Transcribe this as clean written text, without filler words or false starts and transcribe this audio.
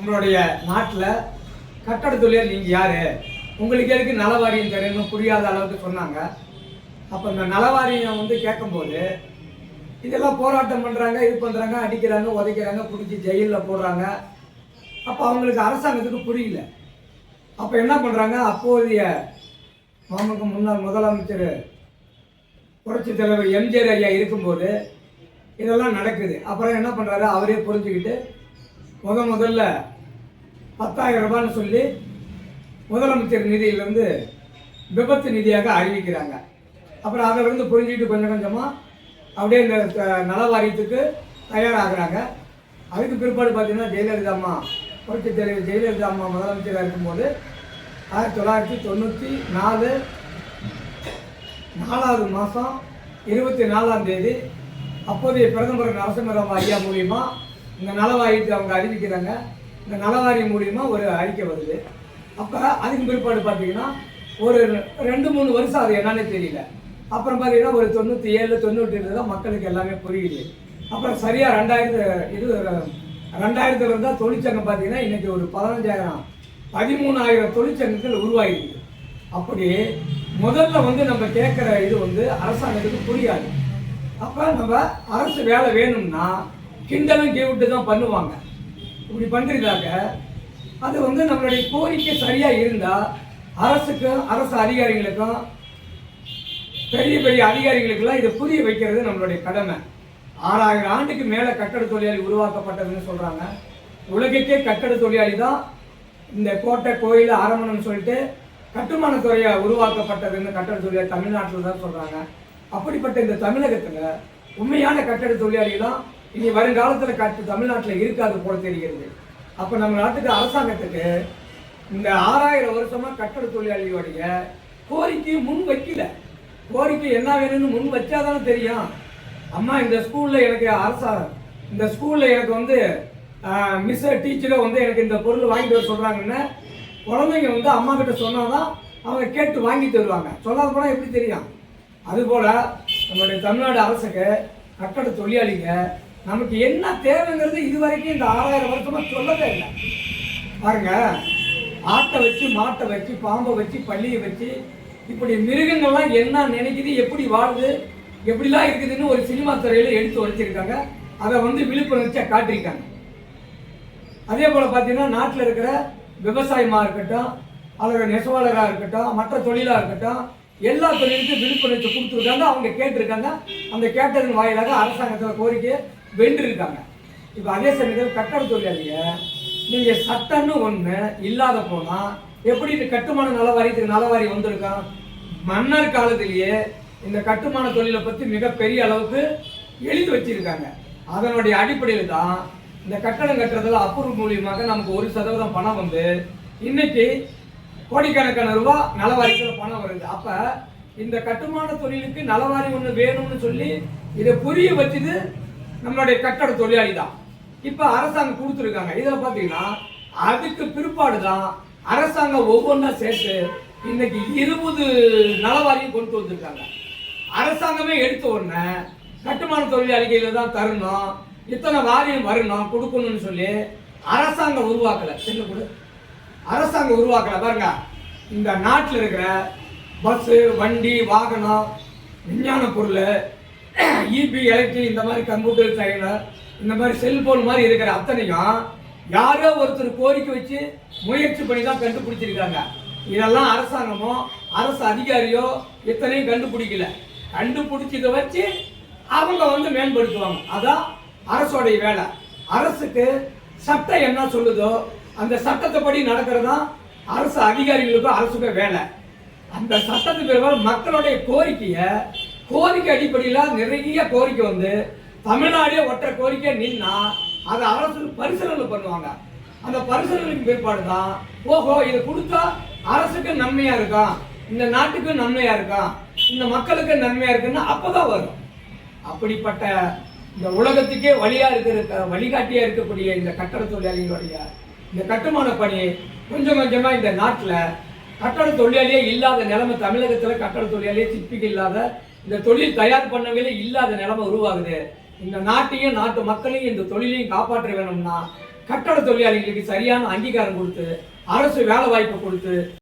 நம்மளுடைய நாட்டில் கட்டட தொழில் நீங்கள் யார், உங்களுக்கு எதுக்கு நலவாரியம் தெரியணும் புரியாத அளவுக்கு சொன்னாங்க. அப்போ இந்த நலவாரியம் வந்து கேட்கும்போது இதெல்லாம் போராட்டம் பண்ணுறாங்க, இது பண்ணுறாங்க, அடிக்கிறாங்க, உதைக்கிறாங்க, பிடிச்சி ஜெயிலில் போடுறாங்க. அப்போ அவங்களுக்கு அரசாங்கத்துக்கு புரியல. அப்போ என்ன பண்ணுறாங்க, அப்போதைய முன்னாள் முதலமைச்சர் புரட்சித் தலைவர் எம்ஜிஆர் ஐயா இருக்கும்போது இதெல்லாம் நடக்குது. அப்புறம் என்ன பண்ணுறாரு, அவரே புரிஞ்சுக்கிட்டு முதல்ல 10,000 ரூபான்னு சொல்லி முதலமைச்சர் நிதியிலேருந்து விபத்து நிதியாக அறிவிக்கிறாங்க. அப்புறம் அதிலிருந்து புரிஞ்சுக்கிட்டு கொஞ்சம் கொஞ்சமாக அப்படியே இந்த நலவாரியத்துக்கு தயாராகிறாங்க. அதுக்கு பிற்பாடு பார்த்தீங்கன்னா ஜெயலலிதா அம்மா, புரட்சித் தலைவர் ஜெயலலிதா அம்மா முதலமைச்சராக இருக்கும்போது 1994 4வது மாதம் 24ஆம் தேதி அப்போதைய பிரதமர் நரசிம்மராவ் ஐயா மூலியமா இந்த நலவாரியத்தை அவங்க அறிவிக்கிறாங்க. இந்த நலவாரியம் மூலியமா ஒரு அறிக்கை வருது. அப்போ அதுக்கு பிற்பாடு பார்த்தீங்கன்னா ஒரு 2-3 வருஷம் அது என்னன்னே தெரியல. அப்புறம் பார்த்தீங்கன்னா ஒரு 97, 98 தான் மக்களுக்கு எல்லாமே புரியுது. அப்புறம் சரியாக 2000 இருந்தால் தொழிற்சங்கம் பார்த்தீங்கன்னா இன்றைக்கி ஒரு 15,000 13,000 தொழிற்சங்கங்கள் உருவாகிருக்கு. அப்படி முதல்ல வந்து நம்ம கேட்குற இது வந்து அரசாங்கத்துக்கு புரியாது. அப்போ நம்ம அரசு வேலை வேணும்னா கிண்டலும் கேவிட்டு தான் பண்ணுவாங்க. இப்படி பண்ணுறதாக அது வந்து நம்மளுடைய கோரிக்கை சரியாக இருந்தால் அரசுக்கும் அரசு அதிகாரிகளுக்கும் பெரிய பெரிய அதிகாரிகளுக்கெல்லாம் இதை புரிய வைக்கிறது நம்மளுடைய கடமை. 6000 ஆண்டுக்கு மேலே கட்டட தொழிலாளி உருவாக்கப்பட்டதுன்னு சொல்கிறாங்க. உலகக்கே கட்டட தொழிலாளி தான் இந்த கோட்டை, கோயில், அரமணம்னு சொல்லிட்டு கட்டுமானத்துறையை உருவாக்கப்பட்டதுன்னு கட்டட தொழிலாளி தமிழ்நாட்டில் தான் சொல்கிறாங்க. அப்படிப்பட்ட இந்த தமிழகத்தில் உண்மையான கட்டட தொழிலாளி தான் இனி வருங்காலத்தில் தமிழ்நாட்டில் இருக்காது போல தெரிகிறது. அப்போ நம்ம நாட்டுக்கு அரசாங்கத்துக்கு இந்த 6000 வருஷமாக கட்டட தொழிலாளிகளுடைய கோரிக்கையை முன் வைக்கல. கோரிக்கை என்ன வேணும்னு முன் வச்சாதானே தெரியும். அம்மா இந்த ஸ்கூலில் எனக்கு இந்த ஸ்கூலில் எனக்கு வந்து மிஸ்ஸை டீச்சரை வந்து எனக்கு இந்த பொருள் வாங்கிட்டு வர சொல்கிறாங்கன்னு குழந்தைங்க வந்து அம்மா கிட்ட சொன்னால் தான் அவங்க கேட்டு வாங்கி தருவாங்க. சொல்லாத போனால் எப்படி தெரியும்? அதுபோல் நம்மளுடைய தமிழ்நாடு அரசுக்கு கட்டட தொழிலாளிங்க நமக்கு என்ன தேவைங்கிறது இதுவரைக்கும் இந்த 6000 வருஷமாக சொல்லவே இல்லை. பாருங்க, ஆட்டை வச்சு, மாட்டை வச்சு, பாம்பை வச்சு, பள்ளியை வச்சு, இப்படி மிருகங்கள்லாம் என்ன நினைக்குது, எப்படி வாழுது, எப்படிலாம் இருக்குதுன்னு ஒரு சினிமா துறையில் எடுத்து வச்சிருக்காங்க. அதை வந்து விழிப்புணர்ச்சியாக காட்டியிருக்காங்க. அதே போல் பார்த்தீங்கன்னா நாட்டில் இருக்கிற விவசாயமாக இருக்கட்டும், அதோட நெசவாளராக இருக்கட்டும், மற்ற தொழிலாக இருக்கட்டும், எல்லா தொழிலுக்கும் விழிப்புணர்ச்சி கொடுத்துருக்காங்க. அவங்க கேட்டிருக்காங்க. அந்த கேட்டதன் வாயிலாக அரசாங்கத்தில் கோரிக்கையை வென்றிருக்காங்க. இப்போ அதே சமயத்தில் கட்டட தொழிலாளிய நீங்கள் சட்டம்னு ஒன்று இல்லாத போனால் எப்படி இந்த கட்டுமான நலவாரியத்துக்கு நலவாரி வந்திருக்கான்? மன்னர் காலத்திலேயே இந்த கட்டுமான தொழிலை பற்றி மிகப்பெரிய அளவுக்கு எழுதி வச்சிருக்காங்க. அதனுடைய அடிப்படையில் தான் இந்த கட்டடம் கட்டுறதுல அப்ரூவல் மூலியமாக நமக்கு 1% பணம் வந்து இன்னைக்கு கோடிக்கணக்கான ரூபா நலவாரியத்தில் பணம் வருது. அப்போ இந்த கட்டுமான தொழிலுக்கு நலவாரி ஒன்று வேணும்னு சொல்லி இதை புரிய வச்சது நம்மளுடைய கட்டட தொழிலாளி தான். இப்போ அரசாங்கம் கொடுத்துருக்காங்க. இதில் பார்த்தீங்கன்னா அதுக்கு பிற்பாடு தான் அரசாங்கம் ஒவ்வொன்றா சேர்த்து இன்னைக்கு 20 நலவாரியம் கொண்டு வந்திருக்காங்க. அரசாங்கமே எடுத்த உடனே கட்டுமான தொழிலாளிகளை தான் தரணும், இத்தனை வாரியம் வரணும், கொடுக்கணும்னு சொல்லி அரசாங்கம் உருவாக்கலை. அரசாங்கம் உருவாக்கலை. பாருங்க, இந்த நாட்டில் இருக்கிற பஸ்ஸு, வண்டி, வாகனம், விஞ்ஞான பொருள், இபி, எலக்ட்ரிக், இந்த மாதிரி கம்ப்யூட்டர் ட்ரைனர், இந்த மாதிரி செல்போன் மாதிரி இருக்கிற அத்தனையும் யாரோ ஒருத்தர் கோரிக்கை வச்சு முயற்சி பண்ணி தான் கண்டுபிடிச்சிருக்காங்க. இதெல்லாம் அரசாங்கமோ அரசு அதிகாரியோ இத்தனையும் கண்டுபிடிக்கல. கண்டுபிடிச்சதை வச்சு அவங்க வந்து மேம்படுத்துவாங்க. அதான் அரசோடைய வேலை. அரசுக்கு சட்டம் என்ன சொல்லுதோ அந்த சட்டத்தைப்படி நடக்கிறதா அரசு அதிகாரிகளுக்கும் அரசுக்கும் வேலை. அந்த சட்டத்துக்கு பிறகு மக்களுடைய கோரிக்கை அடிப்படையில் நிறைய கோரிக்கை வந்து தமிழ்நாடே ஒற்ற கோரிக்கை நின்னா அதை அரசு பரிசீலனை பண்ணுவாங்க. அந்த பரிசீலனைக்கு பிற்பாடு தான் ஓஹோ இதை கொடுத்தா அரசுக்கு நன்மையா இருக்கும், இந்த நாட்டுக்கு நன்மையா இருக்கும், இந்த மக்களுக்கு நன்மையா இருக்குன்னு அப்பதான் வரும். அப்படிப்பட்ட இந்த உலகத்துக்கே வழிகாட்டியா இருக்கக்கூடிய இந்த கட்டட தொழிலாளிகளுடைய இந்த கட்டுமான பணி கொஞ்சம் கொஞ்சமா இந்த நாட்டில் கட்டட தொழிலாளியே இல்லாத நிலைமை, தமிழகத்தில் கட்டட தொழிலாளியே சிற்பிகள் இல்லாத, இந்த தொழில் தயார் பண்ணவங்களே இல்லாத நிலைமை உருவாகுது. இந்த நாட்டையும் நாட்டு மக்களையும் இந்த தொழிலையும் காப்பாற்ற வேணும்னா கட்டட தொழிலாளிகளுக்கு சரியான அங்கீகாரம் கொடுத்து அரசு வேலை வாய்ப்பு கொடுத்து